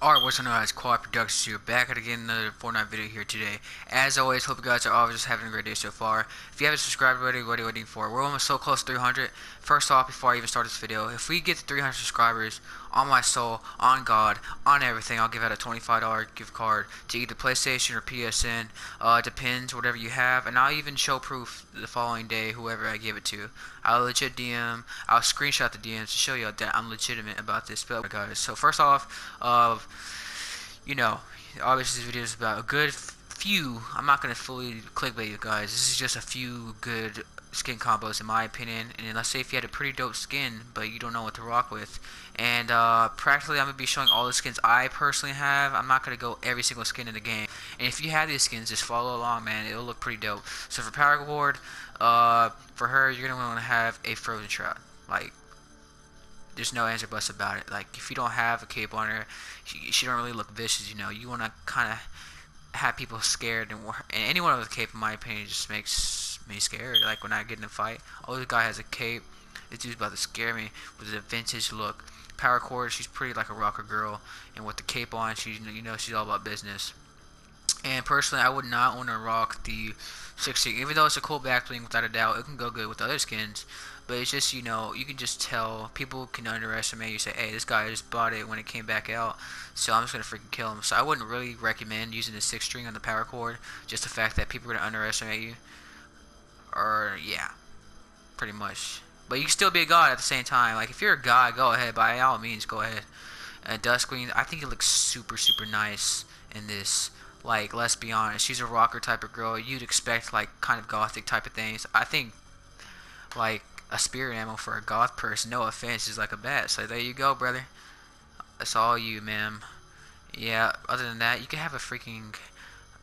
Alright, what's up guys, Quad Productions here, back at again another Fortnite video here today. As always, hope you guys are all just having a great day so far. If you haven't subscribed already, what are you waiting for? We're almost so close to 300. First off, before I even start this video, if we get to 300 subscribers, on my soul, on God, on everything, I'll give out a $25 gift card to either PlayStation or PSN. Depends, whatever you have, and I'll even show proof the following day, whoever I give it to. I'll legit DM, I'll screenshot the DMs to show you that I'm legitimate about this. But guys, so first off, you know, obviously this video is about a good few. I'm not gonna fully clickbait you guys. This is just a few good skin combos in my opinion. And let's say if you had a pretty dope skin, but you don't know what to rock with. And practically, I'm gonna be showing all the skins I personally have. I'm not gonna go every single skin in the game. And if you have these skins, just follow along, man. It'll look pretty dope. So for Paragrah Ward, for her, you're gonna want to have a frozen shroud. Like, there's no answer buts about it. Like, if you don't have a cape on her, she don't really look vicious, you know. You want to kind of have people scared, and anyone with a cape, in my opinion, just makes me scared. Like, when I get in a fight, oh, this guy has a cape, this dude's about to scare me with a vintage look. Paragrah Ward, she's pretty like a rocker girl, and with the cape on, she's, you know, she's all about business. And personally, I would not want to rock the 60, even though it's a cool back bling without a doubt. It can go good with other skins, but it's just, you know, you can just tell. People can underestimate you. Say, hey, this guy just bought it when it came back out, so I'm just gonna freaking kill him. So I wouldn't really recommend using the 6 string on the Paragrah Ward. Just the fact that people are gonna underestimate you, or yeah, pretty much. But you can still be a god at the same time. Like, if you're a god, go ahead. By all means, go ahead. Dusk Queen, I think it looks super nice in this. Like, let's be honest, she's a rocker type of girl. You'd expect like kind of gothic type of things. I think like a spirit ammo for a goth person, no offense, is like a bat. So there you go, brother. That's all you, ma'am. Yeah. Other than that, you can have a freaking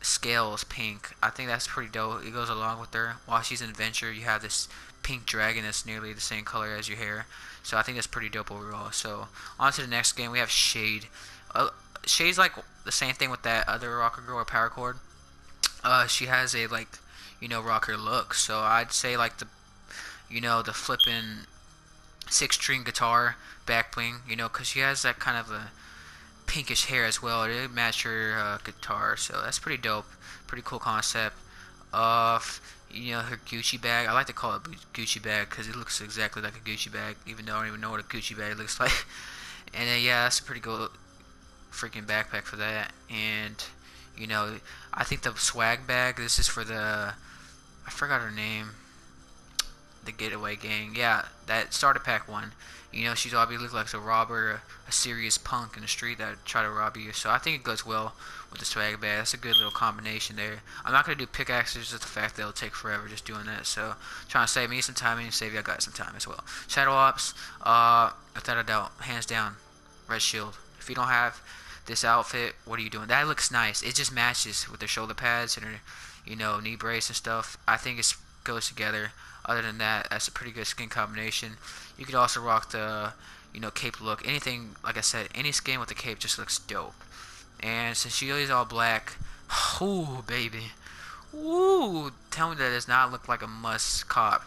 scales pink. I think that's pretty dope. It goes along with her. While she's in adventure, you have this pink dragon that's nearly the same color as your hair. So I think that's pretty dope overall. So on to the next game. We have Shade. Shade's like the same thing with that other rocker girl or Paragrah Ward. She has a, like, you know, rocker look. So I'd say like the, you know, the flippin' 6 string guitar back bling. You know, cause she has that kind of a pinkish hair as well. It match her guitar. So that's pretty dope. Pretty cool concept. You know, her Gucci bag. I like to call it Gucci bag because it looks exactly like a Gucci bag, even though I don't even know what a Gucci bag looks like. And then yeah, that's a pretty cool freaking backpack for that. And you know, I think the swag bag, this is for the, I forgot her name, the getaway gang. Yeah, that starter pack one. You know, she's obviously look like a robber, a serious punk in the street that try to rob you. So I think it goes well with the swag bag. That's a good little combination there. I'm not gonna do pickaxes, just the fact that it'll take forever just doing that. So trying to save me some time and save you guys some time as well. Shadow Ops, without a doubt, hands down, red shield. If you don't have this outfit, what are you doing? That looks nice. It just matches with the shoulder pads and her, you know, knee brace and stuff. I think it goes together. Other than that, that's a pretty good skin combination. You could also rock the, you know, cape look. Anything, like I said, any skin with the cape just looks dope. And since she is all black, ooh, baby, ooh, tell me that does not look like a must cop.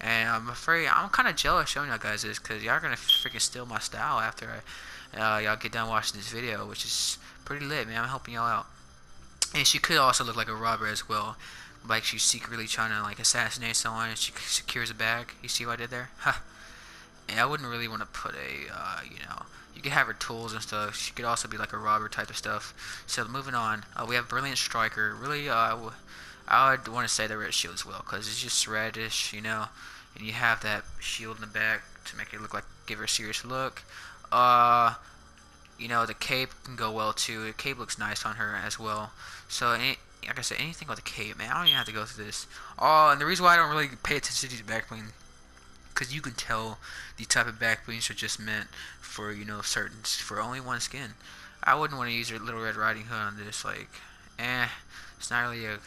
And I'm afraid, I'm kind of jealous showing y'all guys this, because y'all are going to freaking steal my style after y'all get done watching this video, which is pretty lit, man. I'm helping y'all out. And she could also look like a robber as well. Like she's secretly trying to like assassinate someone and she secures a bag. You see what I did there? Huh. And I wouldn't really want to put a, you know, you could have her tools and stuff. She could also be like a robber type of stuff. So moving on, we have Brilliant Striker. Really, I would want to say the red shield as well, because it's just reddish, you know. And you have that shield in the back to make it look like, give her a serious look. You know, the cape can go well too. The cape looks nice on her as well. So, like I said, anything with a cape, man, I don't even have to go through this. Oh, and the reason why I don't really pay attention to these back bling, because you can tell these type of back blings are just meant for, you know, certain, for only one skin. I wouldn't want to use your Little Red Riding Hood on this. Like, it's not really a,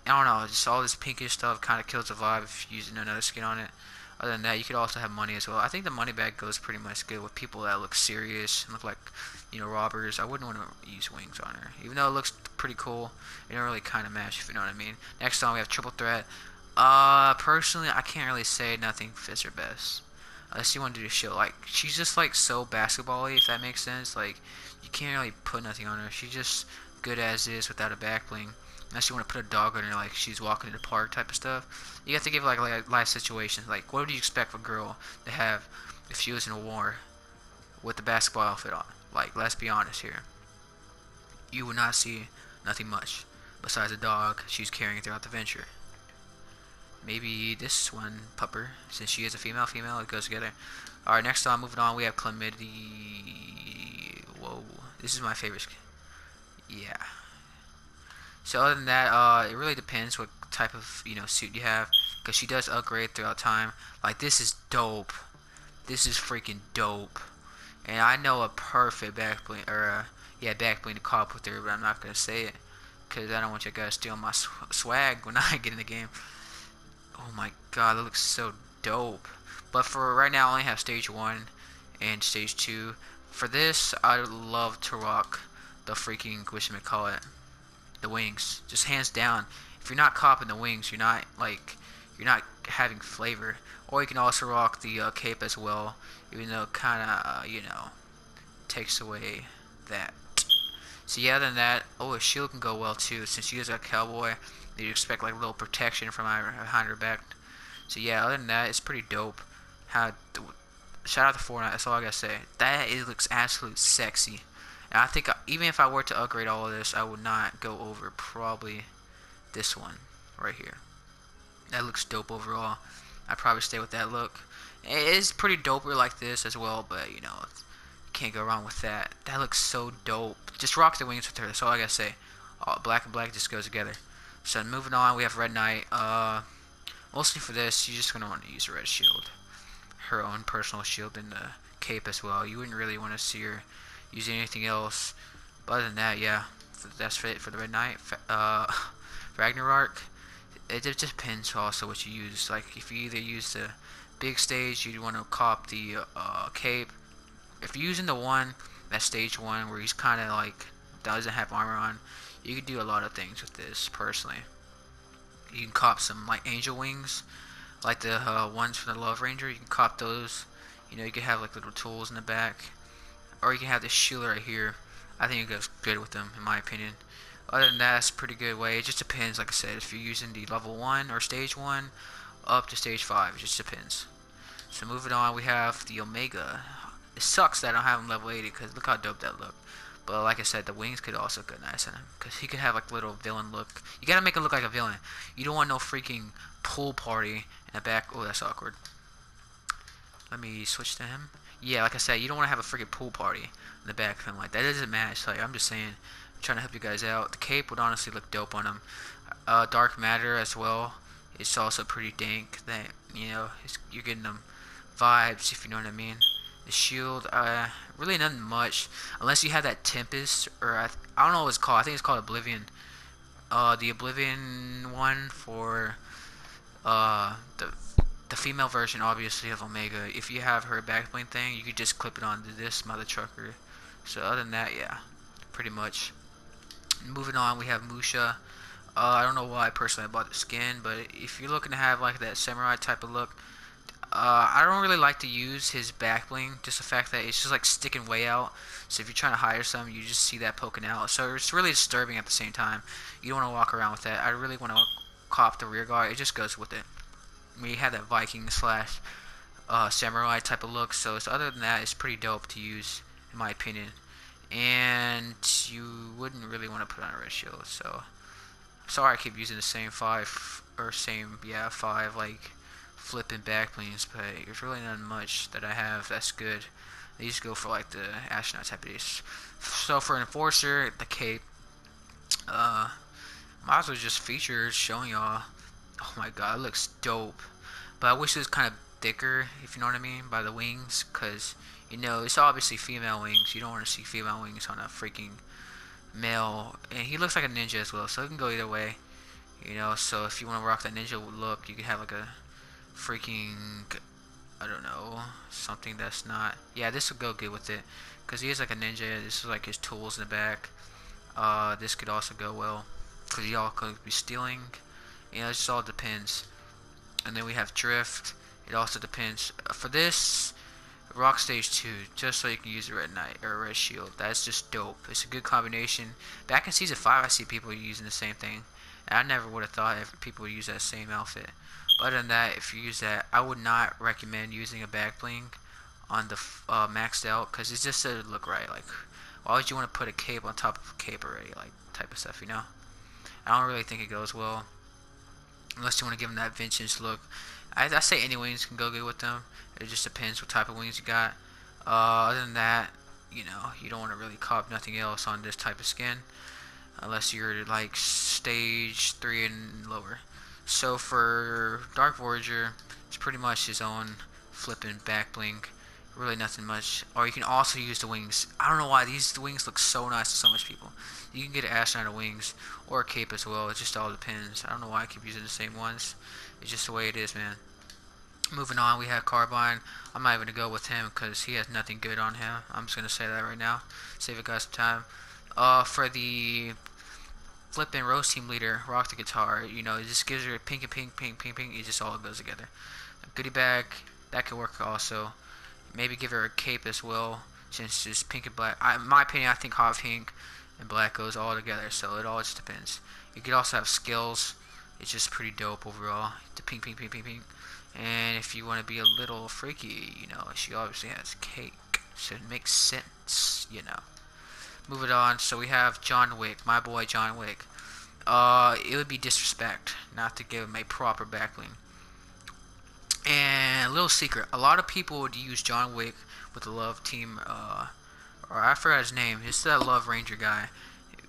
I don't know, just all this pinkish stuff kind of kills the vibe if you're using another skin on it. Other than that, you could also have money as well. I think the money bag goes pretty much good with people that look serious and look like, you know, robbers. I wouldn't want to use wings on her, even though it looks pretty cool. It don't really kind of match, if you know what I mean. Next on, we have Triple Threat. Personally, I can't really say nothing fits her best. Unless you want to do the shield. Like, she's just like so basketball-y, if that makes sense. Like, you can't really put nothing on her. She's just good as is without a back bling. Unless you want to put a dog on her, like she's walking in the park type of stuff. You have to give like life situations. Like, what would you expect a girl to have if she was in a war with the basketball outfit on? Like, let's be honest here. You would not see nothing much besides a dog she's carrying throughout the venture. Maybe this one, pupper, since she is a female, it goes together. Alright, next on, moving on, we have chlamydia. Whoa, this is my favorite. Yeah. So other than that, it really depends what type of, suit you have, because she does upgrade throughout time. Like, this is dope. This is freaking dope. And I know a perfect back bling, or back bling to cop with her, but I'm not gonna say it, because I don't want you guys stealing my swag when I get in the game. Oh my god, that looks so dope. But for right now, I only have stage 1 and stage 2. For this, I would love to rock the freaking, whatchamacallit, the wings. Just hands down. If you're not copping the wings, you're not having flavor. Or you can also rock the cape as well, even though it kinda, takes away that. So yeah, other than that, a shield can go well too, since she is a cowboy. You'd expect like a little protection from behind her back. So yeah, other than that, it's pretty dope. Shout out to Fortnite. That's all I gotta say. It looks absolutely sexy. And I think even if I were to upgrade all of this, I would not go over probably this one right here. That looks dope overall. I'd probably stay with that look. It is pretty doper like this as well, but can't go wrong with that. That looks so dope. Just rock the wings with her. That's all I gotta say. Black and black just goes together. So moving on, we have Red Knight. Mostly for this, you're just gonna want to use a red shield, her own personal shield, and the cape as well. You wouldn't really want to see her using anything else. But other than that, yeah, that's it for the Red Knight. Ragnar. It just depends also what you use. Like, if you either use the big stage, you'd want to cop the cape. If you're using the one, that's stage 1, where he's kind of like doesn't have armor on, you can do a lot of things with this, personally. You can cop some like angel wings, like the ones from the Love Ranger. You can cop those. You can have like little tools in the back, or you can have this shield right here. I think it goes good with them, in my opinion. Other than that, it's a pretty good way. It just depends, like I said, if you're using the level 1 or stage 1 up to stage 5. It just depends. So moving on, we have the Omega. It sucks that I don't have him level 80, because look how dope that look. But like I said, the wings could also go nice on him, because he could have like little villain look. You gotta make it look like a villain. You don't want no freaking pool party in the back. Oh, that's awkward. Let me switch to him. Yeah, like I said, you don't want to have a freaking pool party in the back of him. Like, that doesn't match. Like, I'm just saying, I'm trying to help you guys out. The cape would honestly look dope on him. Dark Matter as well. It's also pretty dank. That you're getting them vibes, if you know what I mean. The shield, really nothing much, unless you have that Tempest, or I don't know what it's called. I think it's called Oblivion. The Oblivion one for the female version, obviously, of Omega. If you have her back bling thing, you could just clip it onto this mother trucker. So other than that, yeah, pretty much. Moving on, we have Lucia. I don't know why personally I bought the skin, but if you're looking to have like that samurai type of look, I don't really like to use his back bling, just the fact that it's just like sticking way out. So if you're trying to hire something, you just see that poking out. So it's really disturbing at the same time. You don't want to walk around with that. I really want to cop the rear guard. It just goes with it. I mean, you have that Viking slash samurai type of look. So other than that, it's pretty dope to use, in my opinion. And you wouldn't really want to put on a red shield. So sorry I keep using the same five like flipping back blings, but there's really not much that I have that's good. These go for like the astronaut type of days. So for Enforcer, the cape, might as well just feature showing y'all. Oh my god, it looks dope. But I wish it was kind of thicker, if you know what I mean, by the wings, because it's obviously female wings. You don't want to see female wings on a freaking male. And he looks like a ninja as well, so it can go either way. So if you want to rock that ninja look, you can have like a freaking, I don't know, something that's not. Yeah, this would go good with it, because he is like a ninja. This is like his tools in the back. This could also go well, because y'all could be stealing. It just all depends. And then we have Drift, It also depends. For this, rock stage 2, just so you can use a red knight or a red shield. That's just dope. It's a good combination. Back in season 5, I see people using the same thing. And I never would have thought people would use that same outfit. But other than that, if you use that, I would not recommend using a back bling on the maxed out, because it just doesn't look right. Like, why would you want to put a cape on top of a cape already? Like, type of stuff, you know? I don't really think it goes well, unless you want to give them that vintage look. I say any wings can go good with them. It just depends what type of wings you got. Other than that, you know, you don't want to really cop nothing else on this type of skin, unless you're like stage 3 and lower. So for Dark Voyager, it's pretty much his own flipping back bling. Really nothing much. Or you can also use the wings. I don't know why these wings look so nice to so much people. You can get an astronaut wings or a cape as well. It just all depends. I don't know why I keep using the same ones. It's just the way it is, man. Moving on, we have Carbine. I'm not even going to go with him because he has nothing good on him. I'm just going to say that right now. Save it guys some time. For the Flippin Rose team leader, rock the guitar. You know, it just gives her pink and pink, pink, pink, pink. It just all goes together. A goodie bag, that could work also. Maybe give her a cape as well, since it's pink and black. In my opinion, I think hot pink and black goes all together, so it all just depends. You could also have skills. It's just pretty dope overall. The pink, pink, pink, pink, pink. And if you want to be a little freaky, you know, she obviously has cake, so it makes sense, you know. Moving on, so we have John Wick, my boy John Wick. It would be disrespect not to give him a proper backbling. And a little secret, a lot of people would use John Wick with the Love team, or I forgot his name. It's that Love Ranger guy.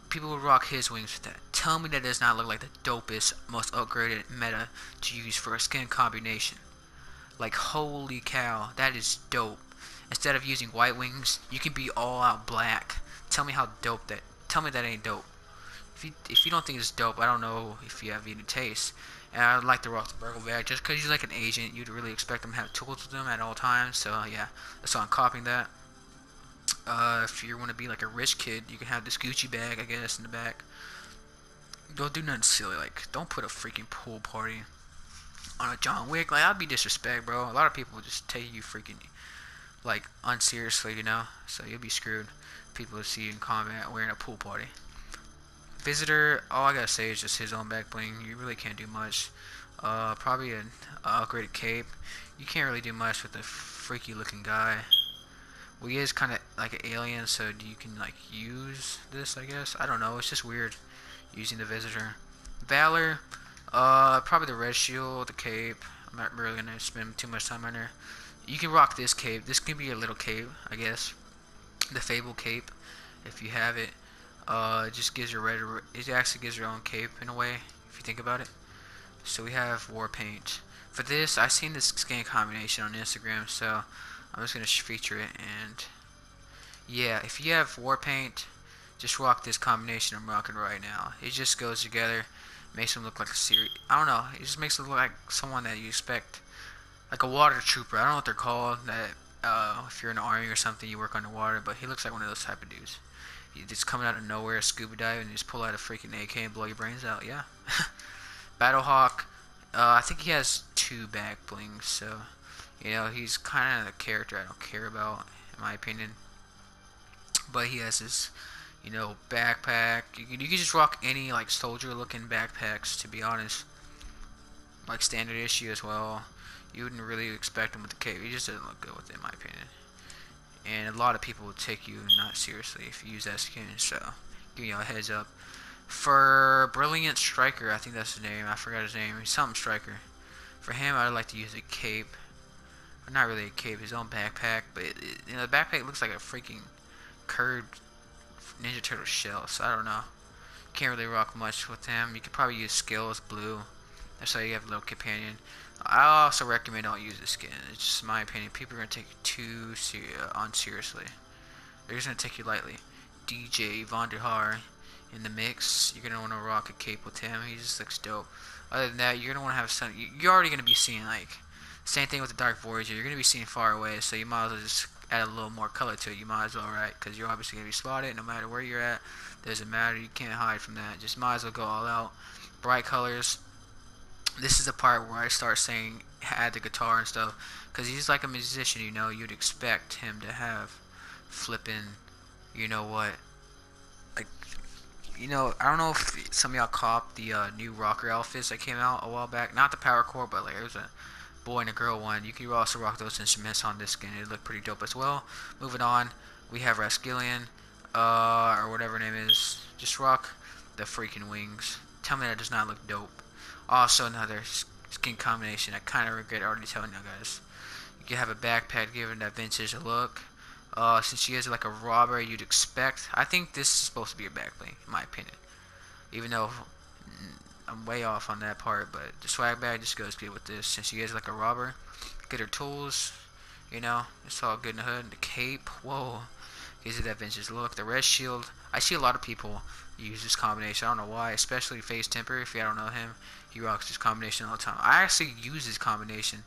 People would rock his wings with that. Tell me that does not look like the dopest, most upgraded meta to use for a skin combination. Like, holy cow, that is dope. Instead of using white wings, you can be all out black. Tell me how dope that. Tell me that ain't dope. If you don't think it's dope, I don't know if you have any taste. And I'd like to rock the burgle bag just because he's like an agent. You'd really expect him to have tools with him at all times. So yeah, that's why I'm copying that. If you want to be like a rich kid, you can have this Gucci bag, I guess, in the back. Don't do nothing silly. Like, don't put a freaking pool party on a John Wick. Like, that'd be disrespect, bro. A lot of people will just take you freaking like unseriously, you know. So you'll be screwed. People will see you in combat wearing a pool party. Visitor, all I gotta say is just his own back bling. You really can't do much. Probably an upgraded cape. You can't really do much with a freaky looking guy. Well, he is kind of like an alien, so you can like use this, I guess. I don't know. It's just weird using the visitor. Valor, probably the red shield, the cape. I'm not really gonna spend too much time on there. You can rock this cape. This can be a little cape, I guess. The Fable cape, if you have it. It just gives you red. It actually gives your own cape in a way, if you think about it. So we have Warpaint. For this, I've seen this skin combination on Instagram, so I'm just gonna feature it. And yeah, if you have Warpaint, just rock this combination I'm rocking right now. It just goes together, makes him look like a series. I don't know. It just makes him look like someone that you expect, like a water trooper. I don't know what they're called. That if you're in the army or something, you work underwater, but he looks like one of those type of dudes. You just coming out of nowhere, scuba dive, and you just pull out a freaking AK and blow your brains out. Yeah. Battlehawk. I think he has 2 back blings, so you know he's kind of the character I don't care about, in my opinion. But he has this, you know, backpack. You can just rock any like soldier-looking backpacks. To be honest, like standard issue as well. You wouldn't really expect him with the cape. He just doesn't look good with it, in my opinion. And a lot of people will take you not seriously if you use that skin, so giving you a heads up. For Brilliant Striker, I think that's his name. I forgot his name. He's something Striker. For him, I'd like to use a cape. Or not really a cape, his own backpack. But you know, the backpack looks like a freaking curved Ninja Turtle shell. So I don't know. Can't really rock much with him. You could probably use Skills Blue. That's how you have a little companion. I also recommend don't use this skin. It's just my opinion. People are going to take you too seriously. They're just going to take you lightly. DJ Vonderhaar in the mix. You're going to want to rock a cape with him. He just looks dope. Other than that, you're going to want to have some... You're already going to be seeing, like... Same thing with the Dark Voyager. You're going to be seeing far away, so you might as well just add a little more color to it. You might as well, right? Because you're obviously going to be spotted no matter where you're at. Doesn't matter. You can't hide from that. Just might as well go all out. Bright colors. This is the part where I start saying add the guitar and stuff, because he's like a musician, you know. You'd expect him to have flipping, you know what, like, you know, I don't know if some of y'all cop the new rocker outfits that came out a while back. Not the Power Core, but like there's a boy and a girl one. You can also rock those instruments on this skin. It look pretty dope as well. Moving on, we have Gillian, or whatever her name is. Just rock the freaking wings. Tell me that does not look dope. Also another skin combination. I kind of regret already telling you guys. You can have a backpack giving that vintage look. Since she is like a robber, you'd expect. I think this is supposed to be a backbling, in my opinion. Even though I'm way off on that part, but the swag bag just goes good with this. Since she is like a robber, get her tools. You know, it's all good in the hood. The cape, whoa, gives it that vintage look. The red shield. I see a lot of people use this combination. I don't know why, especially Face Temper. If you don't know him, he rocks this combination all the time. I actually use this combination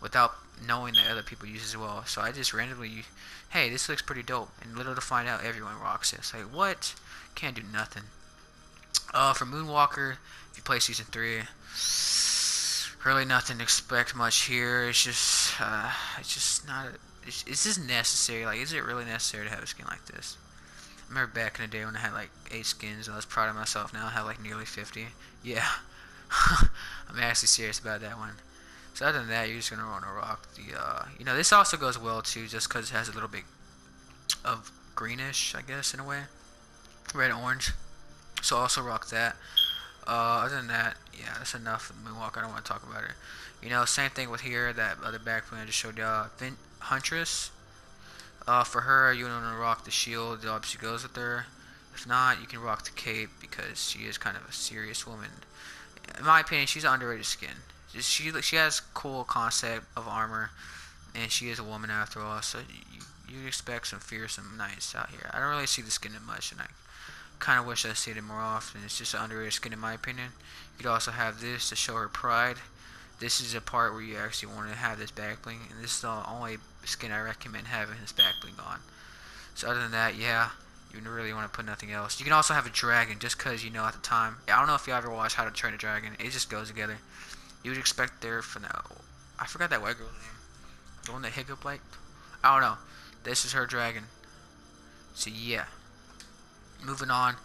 without knowing that other people use it as well. So I just randomly, hey, this looks pretty dope, and little to find out everyone rocks this. Like, what? Can't do nothing. For Moonwalker, if you play season 3, really nothing to expect much here. It's just not. It's just necessary. Like, is it really necessary to have a skin like this? I remember back in the day when I had like 8 skins, and I was proud of myself. Now I have like nearly 50. Yeah, I'm actually serious about that one. So other than that, you're just gonna want to rock the. You know, this also goes well too, just because it has a little bit of greenish, I guess, in a way, red orange. So also rock that. Other than that, yeah, that's enough for the Moonwalker. I don't want to talk about it. You know, same thing with here. That other backplane I just showed y'all. Huntress. For her, you want to rock the shield. It obviously goes with her. If not, you can rock the cape because she is kind of a serious woman. In my opinion, she's an underrated skin. She has cool concept of armor, and she is a woman after all. So you expect some fearsome knights out here. I don't really see the skin that much, and I kind of wish I see it more often. It's just an underrated skin in my opinion. You could also have this to show her pride. This is a part where you actually want to have this back bling, and this is the only skin I recommend having this back bling on. So other than that, yeah, you really want to put nothing else. You can also have a dragon, just because, you know, at the time, I don't know if you ever watched How to Train a Dragon. It just goes together. You would expect there for now. I forgot that white girl's name. The one that hiccup like. I don't know. This is her dragon. So yeah. Moving on.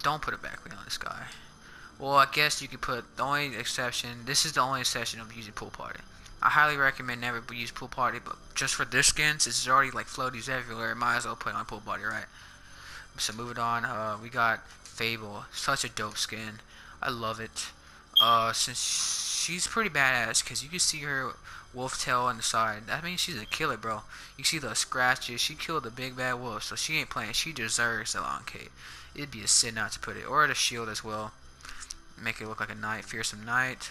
Don't put a backbling on this guy. Well, I guess you could put the only exception. This is the only exception of using pool party. I highly recommend never use pool party, but just for this skin, since it's already like floaties everywhere, might as well put on pool party, right? So moving on. We got Fable. Such a dope skin. I love it. Since she's pretty badass, because you can see her wolf tail on the side. That means she's a killer, bro. You see the scratches. She killed the big bad wolf, so she ain't playing. She deserves the long cape. It'd be a sin not to put it. Or the shield as well. Make it look like a knight, fearsome knight.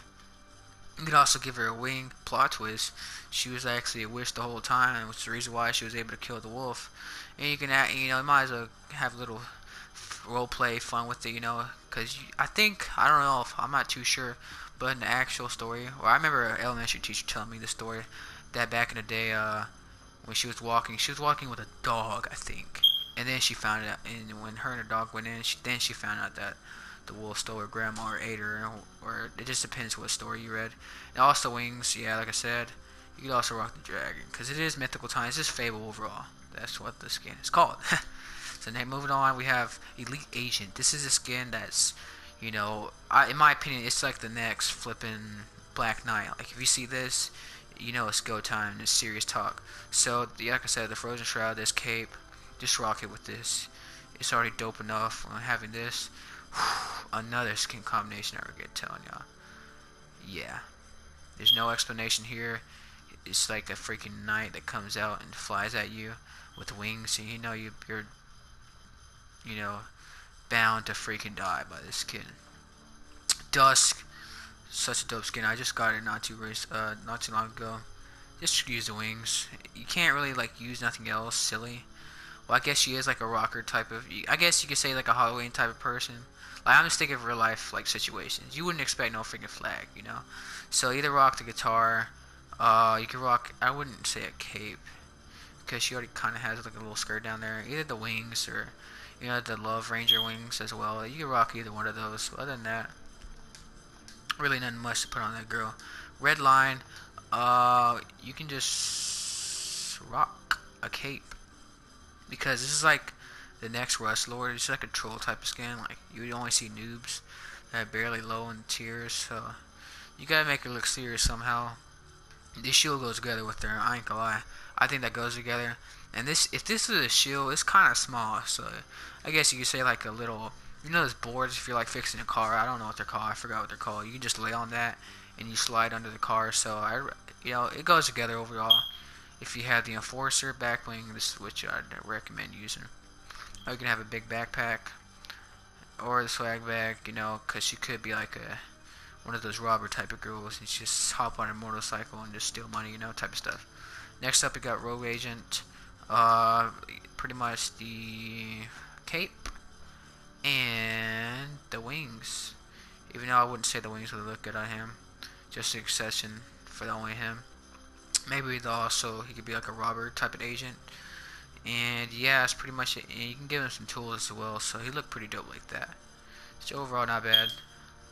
You could also give her a wing. Plot twist. She was actually a witch the whole time, which is the reason why she was able to kill the wolf. And you can, you know, you might as well have a little role play fun with it, you know, because I don't know if I'm not too sure, but in the actual story, well, I remember an elementary teacher telling me the story that back in the day, when she was walking with a dog, I think, and then she found out, and when her and her dog went in, then she found out that the wolf stole her grandma or ate her, or it just depends what story you read. And also wings, yeah, like I said, you could also rock the dragon, because it is mythical times. It's just Fable overall. That's what the skin is called. So now moving on, we have Elite Agent. This is a skin that's, you know, in my opinion, it's like the next flipping Black Knight. Like, if you see this, you know it's go time. It's serious talk. So, like I said, the Frozen Shroud, this cape, just rock it with this. It's already dope enough. Having this, another skin combination I regret telling y'all. Yeah. There's no explanation here. It's like a freaking knight that comes out and flies at you with wings, and you know you're you know, bound to freaking die by this skin. Dusk, such a dope skin. I just got it not too long ago. Just use the wings. You can't really like use nothing else. Silly. Well, I guess she is like a rocker type of. I guess you could say like a Halloween type of person. Like, I'm just thinking of real life like situations. You wouldn't expect no freaking flag, you know. So either rock the guitar. You could rock. I wouldn't say a cape, because she already kind of has like a little skirt down there. Either the wings or, you know, the Love Ranger wings as well. You can rock either one of those. Other than that, Really nothing much to put on that girl. Red line, you can just rock a cape because this is like the next Rust Lord. It's like a troll type of skin. Like you would only see noobs that are barely low in tiers, so you gotta make it look serious somehow. This shield goes together with her. I ain't gonna lie. I think that goes together. And this, if this is a shield, it's kind of small. So I guess you could say like a little. You know those boards if you're like fixing a car. I don't know what they're called. I forgot what they're called. You can just lay on that and you slide under the car. So it goes together overall. If you have the Enforcer backbling, this is what I'd recommend using. Or you can have a big backpack or the swag bag. Because she could be like one of those robber type of girls and just hop on a motorcycle and just steal money, type of stuff. Next up, we got Rogue Agent. Pretty much the cape and the wings. Even though I wouldn't say the wings would look good on him, just the exception for only him. Maybe also he could be like a robber type of agent. And yeah, that's pretty much it. And you can give him some tools as well, so he looked pretty dope like that. So overall, not bad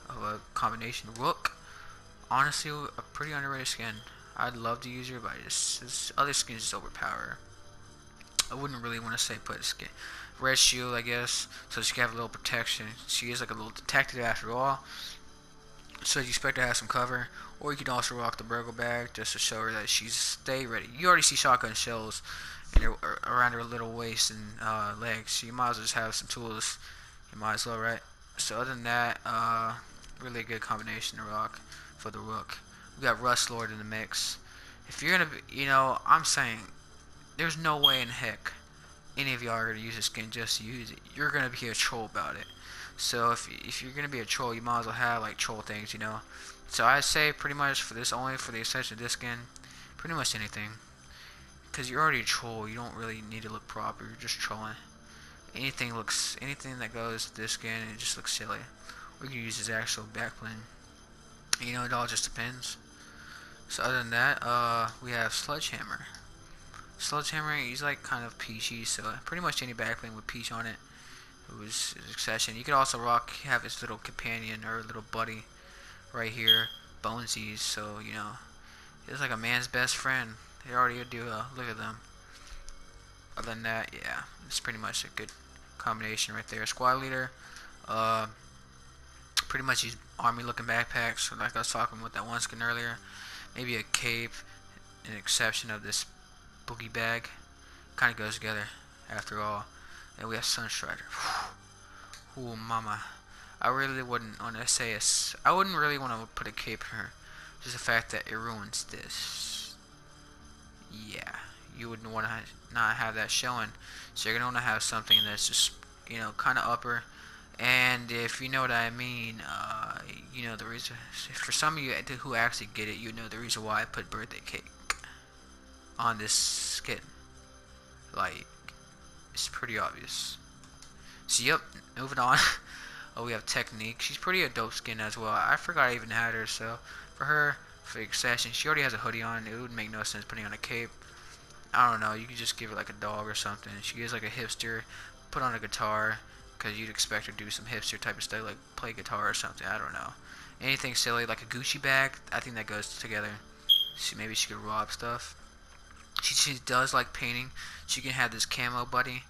of a combination. Rook, honestly, a pretty underrated skin. I'd love to use her, but this other skins just overpower. I wouldn't really want to say put a skin. Red shield, I guess, so she can have a little protection. She is like a little detective after all, so you expect to have some cover. Or you can also rock the burgle bag just to show her that she's stay ready. You already see shotgun shells around her little waist and legs, so you might as well just have some tools. You might as well, right? So other than that, really a good combination to rock for the Rook. We got Rust Lord in the mix. If you're gonna be, I'm saying, there's no way in heck any of y'all are gonna use this skin just to use it. You're gonna be a troll about it. So if you're gonna be a troll, you might as well have like troll things, So I say pretty much for this, only for the exception of this skin, pretty much anything. Because you're already a troll, you don't really need to look proper. You're just trolling. Anything that goes with this skin, it just looks silly. Or you can use his actual back bling. It all just depends. So other than that, we have Sledgehammer. Sledgehammer, he's like kind of peachy, so pretty much any backbling with peach on it. It was his accession. You could also have his little companion or little buddy right here, Bonesies. So it's like a man's best friend. They already do look at them. Other than that, yeah, it's pretty much a good combination right there. Squad leader, pretty much these army-looking backpacks, like I was talking with that one skin earlier. Maybe a cape, an exception of this boogie bag. Kind of goes together after all. And we have Sunstrider. Ooh, mama. I really wouldn't want to say I wouldn't really want to put a cape in her. Just the fact that it ruins this. Yeah, you wouldn't want to not have that showing. So you're gonna want to have something that's just kind of upper. And if you know what I mean, the reason. For some of you who actually get it, the reason why I put birthday cake on this skin. Like, it's pretty obvious. So yep, moving on. Oh, we have Technique. She's pretty a dope skin as well. I forgot I even had her. So for her, for accession, she already has a hoodie on. It would make no sense putting on a cape. I don't know. You could just give her like a dog or something. She is like a hipster. Put on a guitar, because you'd expect her to do some hipster type of stuff, like play guitar or something. I don't know. Anything silly, like a Gucci bag. I think that goes together. Maybe she could rob stuff. She does like painting. She can have this camo buddy,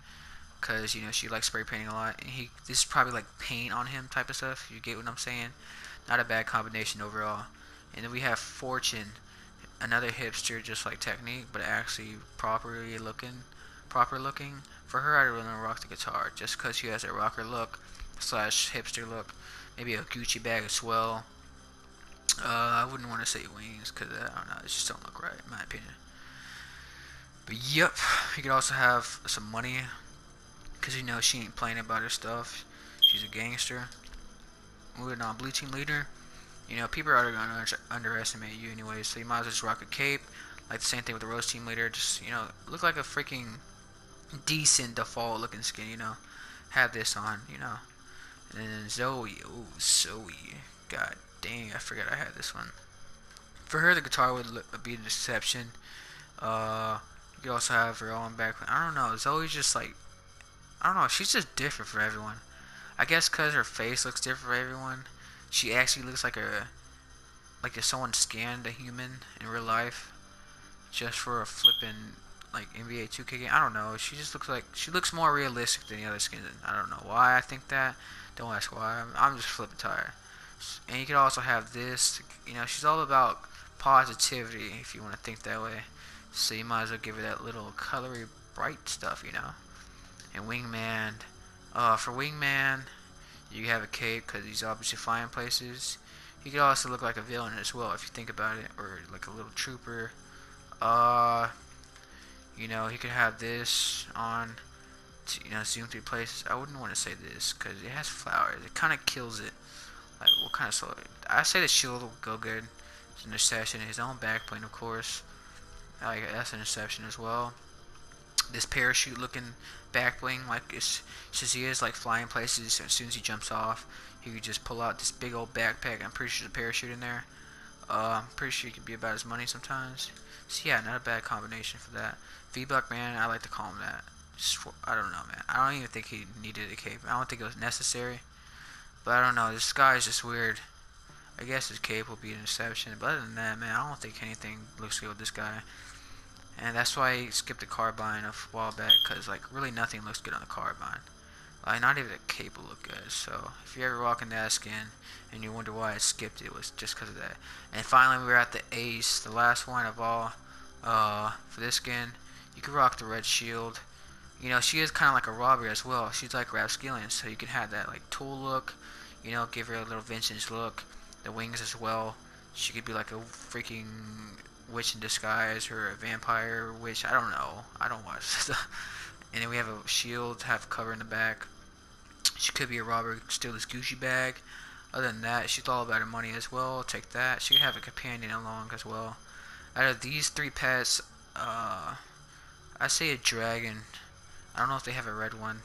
because she likes spray painting a lot. And this is probably like paint on him type of stuff. You get what I'm saying? Not a bad combination overall. And then we have Fortune, another hipster just like Technique, but actually proper looking. For her, I'd really rock the guitar, just because she has a rocker look / hipster look. Maybe a Gucci bag as well. I wouldn't want to say wings, because I don't know, it just don't look right in my opinion. But yep, you could also have some money, because she ain't playing about her stuff. She's a gangster. Moving on, bleaching leader. People are gonna underestimate you anyway, so you might as well just rock a cape. Like the same thing with the Rose team leader. Just look like a freaking decent default looking skin. Have this on. And then Zoe. Ooh, Zoe. God dang, I forgot I had this one. For her, the guitar would be the exception. You could also have her own back. I don't know. Zoe's just like, I don't know. She's just different for everyone. I guess because her face looks different for everyone. She actually looks like like if someone scanned a human in real life just for a flippin' like NBA 2K game. I don't know. She just looks like she looks more realistic than the other skins. I don't know why I think that. Don't ask why. I'm just flipping tired. And you could also have this. You know, she's all about positivity if you want to think that way. So you might as well give her that little colory bright stuff, you know. And Wingman. For Wingman, you have a cape because he's obviously flying places. He could also look like a villain as well if you think about it, or like a little trooper. You know, he could have this on to, you know, zoom through places. I wouldn't want to say this because it has flowers. It kind of kills it. Like, what kind of soul? I say the shield will go good. It's an interception. His own backplane, of course. Like, that's an interception as well. This parachute looking backbling, like it's since he is like flying places, as soon as he jumps off, he could just pull out this big old backpack. I'm pretty sure there's a parachute in there. I'm pretty sure he could be about his money sometimes. So yeah, not a bad combination for that. Buckman, I like to call him that. I don't know, man. I don't even think he needed a cape. I don't think it was necessary. But I don't know. This guy is just weird. I guess his cape will be an interception. But other than that, man, I don't think anything looks good with this guy. And that's why I skipped the carbine a while back. Because, like, really nothing looks good on the carbine. Like, not even the cape will look good. So, if you're ever rocking that skin and you wonder why I skipped it, was just because of that. And finally, we're at the ace. The last one of all. For this skin, you can rock the red shield. You know, she is kind of like a robber as well. She's like Gillian, so you can have that like tool look. You know, give her a little vintage look. The wings as well. She could be like a freaking witch in disguise or a vampire witch. I don't know. I don't watch stuff. And then we have a shield, have cover in the back. She could be a robber, steal this Gucci bag. Other than that, she's all about her money as well. Take that. She could have a companion along as well. Out of these three pets, I say a dragon. I don't know if they have a red one.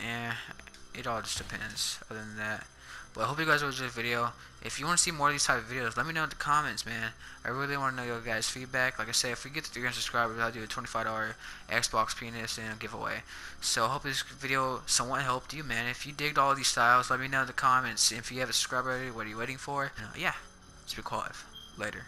It all just depends. Other than that, but I hope you guys enjoyed this video. If you want to see more of these type of videos, let me know in the comments, man. I really want to know your guys' feedback. Like I said, if we get to 300 subscribers, I'll do a $25 Xbox penis and a giveaway. So I hope this video somewhat helped you, man. If you digged all these styles, let me know in the comments. If you have a subscriber already, what are you waiting for? Yeah, let's be quiet. Later.